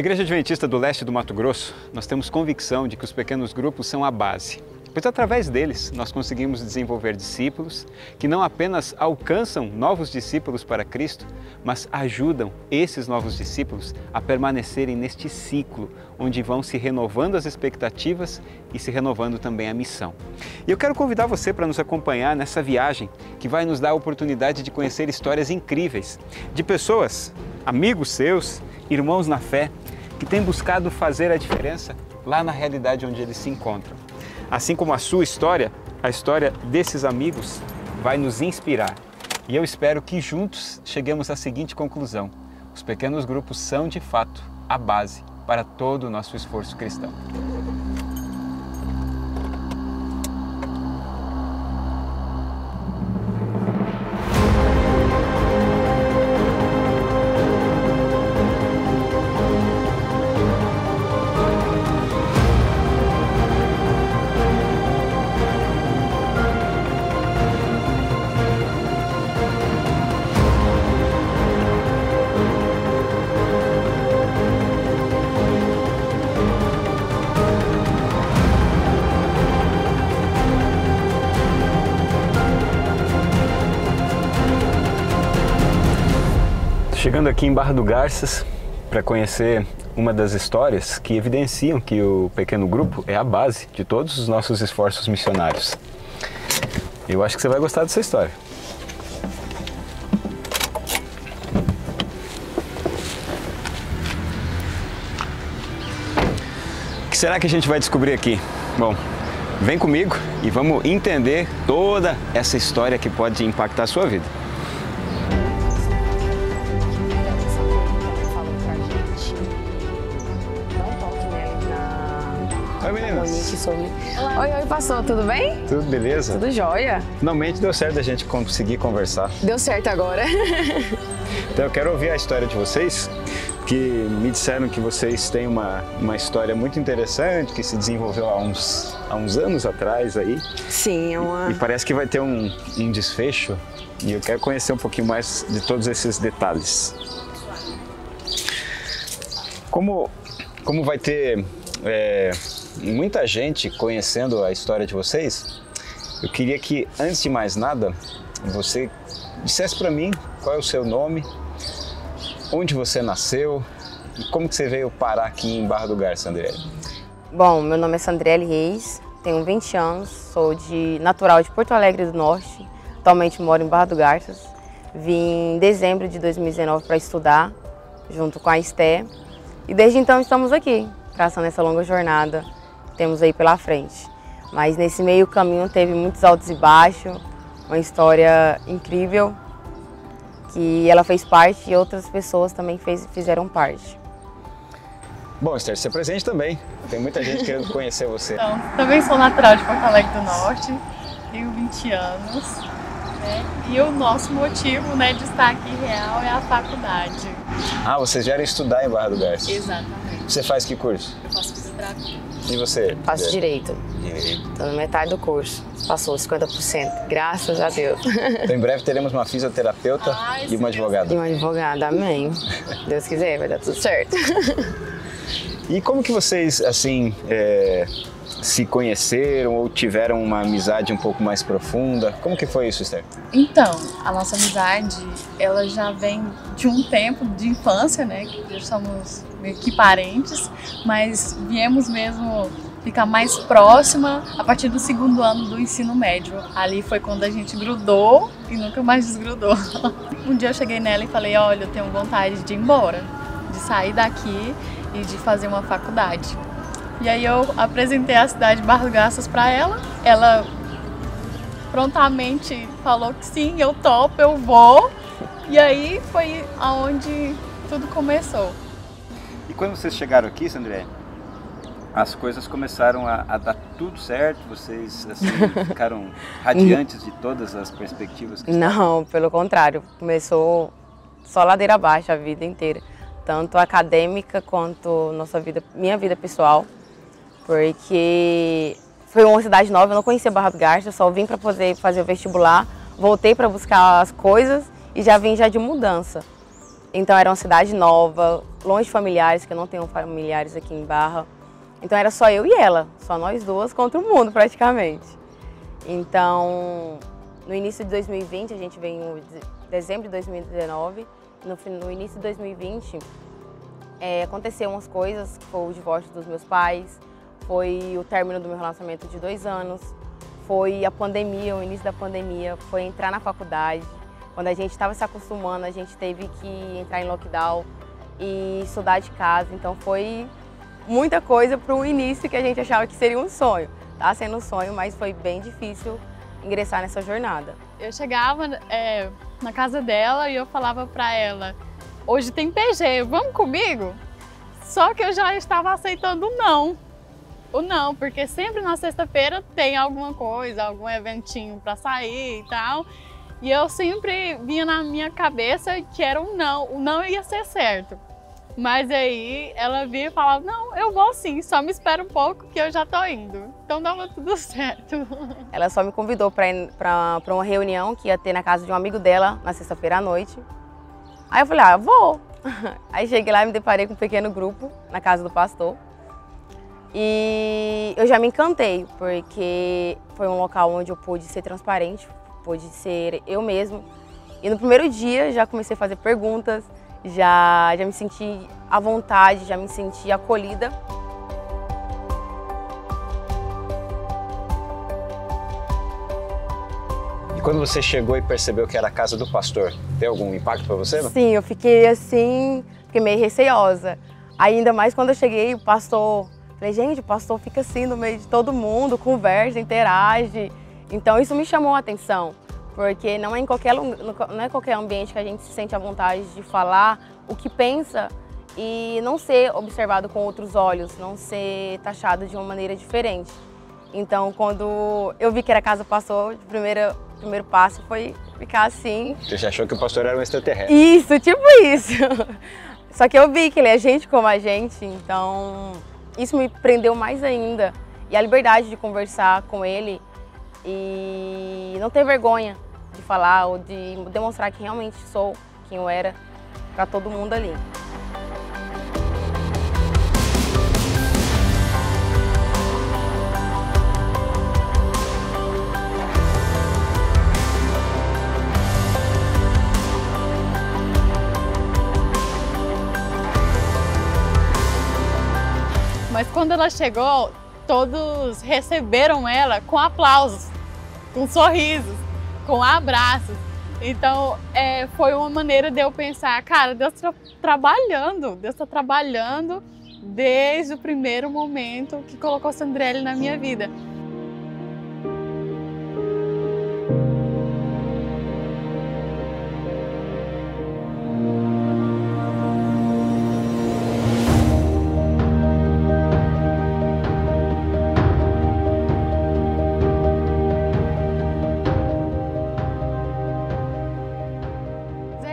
Igreja Adventista do Leste do Mato Grosso, nós temos convicção de que os pequenos grupos são a base, pois através deles nós conseguimos desenvolver discípulos que não apenas alcançam novos discípulos para Cristo, mas ajudam esses novos discípulos a permanecerem neste ciclo, onde vão se renovando as expectativas e se renovando também a missão. E eu quero convidar você para nos acompanhar nessa viagem que vai nos dar a oportunidade de conhecer histórias incríveis de pessoas, amigos seus, irmãos na fé, que têm buscado fazer a diferença lá na realidade onde eles se encontram. Assim como a sua história, a história desses amigos vai nos inspirar. E eu espero que juntos cheguemos à seguinte conclusão: os pequenos grupos são de fato a base para todo o nosso esforço cristão. Chegando aqui em Barra do Garças para conhecer uma das histórias que evidenciam que o pequeno grupo é a base de todos os nossos esforços missionários. Eu acho que você vai gostar dessa história. O que será que a gente vai descobrir aqui? Bom, vem comigo e vamos entender toda essa história que pode impactar a sua vida. Oi, meninas. Oi, pastor, tudo bem? Tudo beleza? Tudo jóia. Finalmente deu certo a gente conseguir conversar. Deu certo agora. Então eu quero ouvir a história de vocês, que me disseram que vocês têm uma história muito interessante, que se desenvolveu há uns anos atrás aí. Sim, E parece que vai ter um desfecho, e eu quero conhecer um pouquinho mais de todos esses detalhes. Como vai ter muita gente conhecendo a história de vocês, eu queria que, antes de mais nada, você dissesse para mim qual é o seu nome, onde você nasceu e como que você veio parar aqui em Barra do Garças, Sandriele. Bom, meu nome é Sandriele Reis, tenho 20 anos, sou natural de Porto Alegre do Norte, atualmente moro em Barra do Garças. Vim em dezembro de 2019 para estudar, junto com a Esté, e desde então estamos aqui, traçando essa longa jornada que temos aí pela frente. Mas nesse meio caminho teve muitos altos e baixos, uma história incrível, que ela fez parte e outras pessoas também fizeram parte. Bom, Esther, você é presente também. Tem muita gente querendo conhecer você. Então, também sou natural de Porto Alegre do Norte, tenho 20 anos, né? E o nosso motivo, né, de estar aqui real é a faculdade. Ah, vocês vieram estudar em Barra do Garças? Exatamente. Você faz que curso? Eu faço fisioterapia. E você? Faço Direito. Direito. Estou na metade do curso. Passou 50%, graças a Deus. Então em breve teremos uma fisioterapeuta e uma advogada. E uma advogada, amém. Deus quiser, vai dar tudo certo. E como que vocês, assim, se conheceram ou tiveram uma amizade um pouco mais profunda? Como que foi isso, Esther? Então, a nossa amizade, ela já vem de um tempo de infância, né? Já somos meio que parentes, mas viemos mesmo ficar mais próxima a partir do segundo ano do ensino médio. Ali foi quando a gente grudou e nunca mais desgrudou. Um dia eu cheguei nela e falei, olha, eu tenho vontade de ir embora, de sair daqui e de fazer uma faculdade. E aí eu apresentei a cidade de Barra do Garças para ela. Ela prontamente falou que sim, eu topo, eu vou. E aí foi aonde tudo começou. E quando vocês chegaram aqui, Sandré, as coisas começaram a dar tudo certo? Vocês assim, ficaram radiantes de todas as perspectivas que Não, pelo contrário, começou só ladeira abaixo a vida inteira. Tanto acadêmica quanto minha vida pessoal. Porque foi uma cidade nova, eu não conhecia Barra do Garças, só vim para poder fazer o vestibular, voltei para buscar as coisas e já vim de mudança. Então era uma cidade nova, longe de familiares, que eu não tenho familiares aqui em Barra. Então era só eu e ela, só nós duas contra o mundo praticamente. Então, no início de 2020, a gente veio em dezembro de 2019, no início de 2020 aconteceu umas coisas, foi o divórcio dos meus pais, foi o término do meu relacionamento de 2 anos, foi a pandemia, o início da pandemia, foi entrar na faculdade. Quando a gente estava se acostumando, a gente teve que entrar em lockdown e estudar de casa, então foi muita coisa para o início que a gente achava que seria um sonho. Tá sendo um sonho, mas foi bem difícil ingressar nessa jornada. Eu chegava na casa dela e eu falava para ela, hoje tem PG, vamos comigo? Só que eu já estava aceitando o não, porque sempre na sexta-feira tem alguma coisa, algum eventinho para sair e tal. E eu sempre vinha na minha cabeça que era o não ia ser certo. Mas aí ela via e falava, não, eu vou sim, só me espera um pouco que eu já tô indo. Então dava tudo certo. Ela só me convidou para uma reunião que ia ter na casa de um amigo dela na sexta-feira à noite. Aí eu falei, vou. Aí cheguei lá e me deparei com um pequeno grupo na casa do pastor. E eu já me encantei, porque foi um local onde eu pude ser transparente, pude ser eu mesma. E no primeiro dia já comecei a fazer perguntas, já me senti à vontade, já me senti acolhida. E quando você chegou e percebeu que era a casa do pastor, deu algum impacto para você? Não? Sim, eu fiquei assim, fiquei meio receosa. Ainda mais quando eu cheguei, o pastor, falei, gente, o pastor fica assim no meio de todo mundo, conversa, interage. Então isso me chamou a atenção. Porque não é qualquer ambiente que a gente se sente à vontade de falar o que pensa e não ser observado com outros olhos, não ser taxado de uma maneira diferente. Então, quando eu vi que era casa do pastor, o primeiro passo foi ficar assim. Você já achou que o pastor era um extraterrestre? Isso, tipo isso. Só que eu vi que ele é gente como a gente, então isso me prendeu mais ainda. E a liberdade de conversar com ele e não ter vergonha de falar ou de demonstrar que realmente sou quem eu era para todo mundo ali. Mas quando ela chegou, todos receberam ela com aplausos, com sorrisos, com abraços. Então, foi uma maneira de eu pensar, cara, Deus está trabalhando desde o primeiro momento que colocou Sandrelli na minha vida.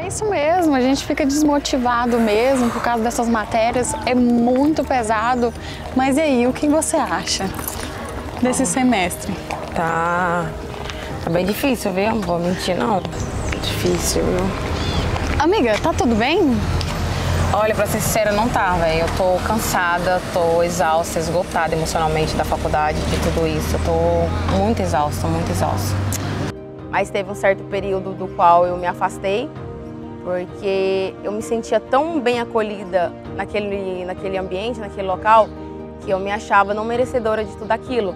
Isso mesmo, a gente fica desmotivado mesmo por causa dessas matérias, é muito pesado. Mas e aí, o que você acha desse semestre? Tá bem difícil, viu? Não vou mentir, não. Difícil, viu? Amiga, tá tudo bem? Olha, pra ser sincera, não tá, velho. Eu tô cansada, tô exausta, esgotada emocionalmente da faculdade, de tudo isso. Eu tô muito exausta, muito exausta. Mas teve um certo período do qual eu me afastei, porque eu me sentia tão bem acolhida naquele ambiente, naquele local, que eu me achava não merecedora de tudo aquilo.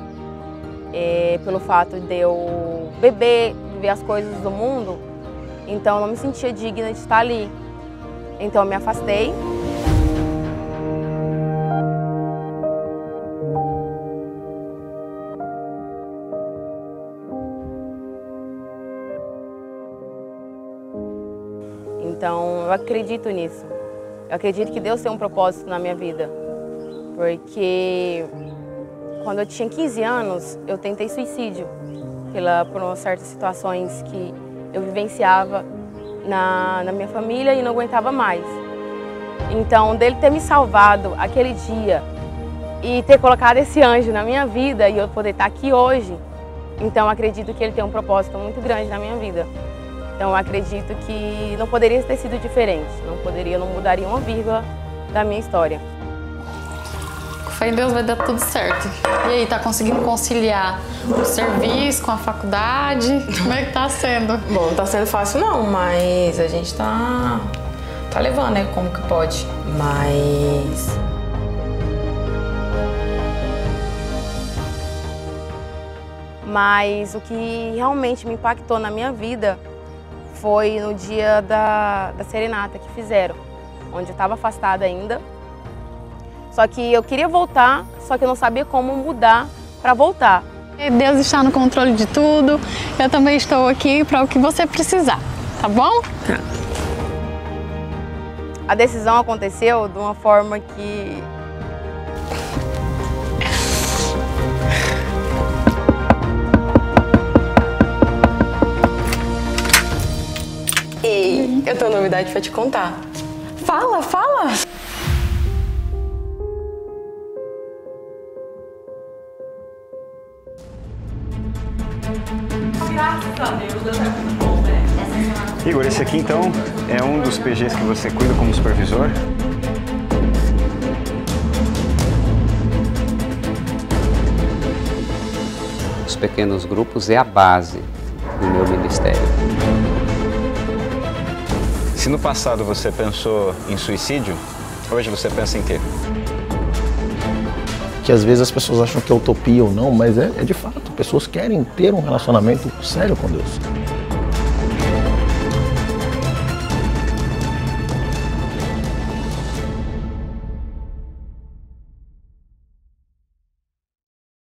Pelo fato de eu beber, viver as coisas do mundo, então eu não me sentia digna de estar ali. Então eu me afastei. Então, eu acredito nisso. Eu acredito que Deus tem um propósito na minha vida. Porque quando eu tinha 15 anos, eu tentei suicídio por certas situações que eu vivenciava na minha família e não aguentava mais. Então, dele ter me salvado aquele dia e ter colocado esse anjo na minha vida e eu poder estar aqui hoje, então eu acredito que ele tem um propósito muito grande na minha vida. Então eu acredito que não poderia ter sido diferente, não mudaria uma vírgula da minha história. Com fé em Deus vai dar tudo certo. E aí, tá conseguindo conciliar o serviço com a faculdade? Como é que tá sendo? Bom, não tá sendo fácil não, mas a gente tá levando, né, como que pode. Mas o que realmente me impactou na minha vida foi no dia da serenata que fizeram, onde eu estava afastada ainda. Só que eu queria voltar, só que eu não sabia como mudar para voltar. Deus está no controle de tudo. Eu também estou aqui para o que você precisar, tá bom? Tá. A decisão aconteceu de uma forma que... Ei, eu tenho uma novidade para te contar. Fala, fala! Graças a Deus, Deus é muito bom, né? Igor, esse aqui então é um dos PGs que você cuida como supervisor? Os pequenos grupos é a base do meu ministério. Se no passado você pensou em suicídio, hoje você pensa em quê? Que às vezes as pessoas acham que é utopia ou não, mas é de fato. Pessoas querem ter um relacionamento sério com Deus.